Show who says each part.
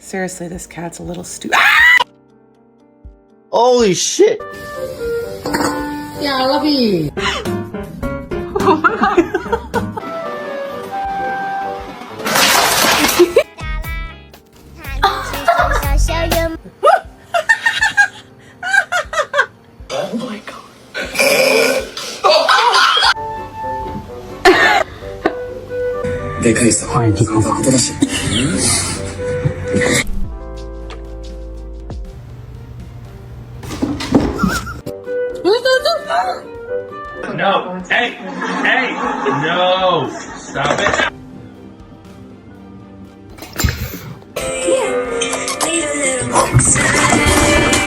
Speaker 1: Seriously, this cat's a little
Speaker 2: Holy shit!
Speaker 3: Yeah, I love you.
Speaker 1: Oh my god.
Speaker 4: No, hey, no, stop it.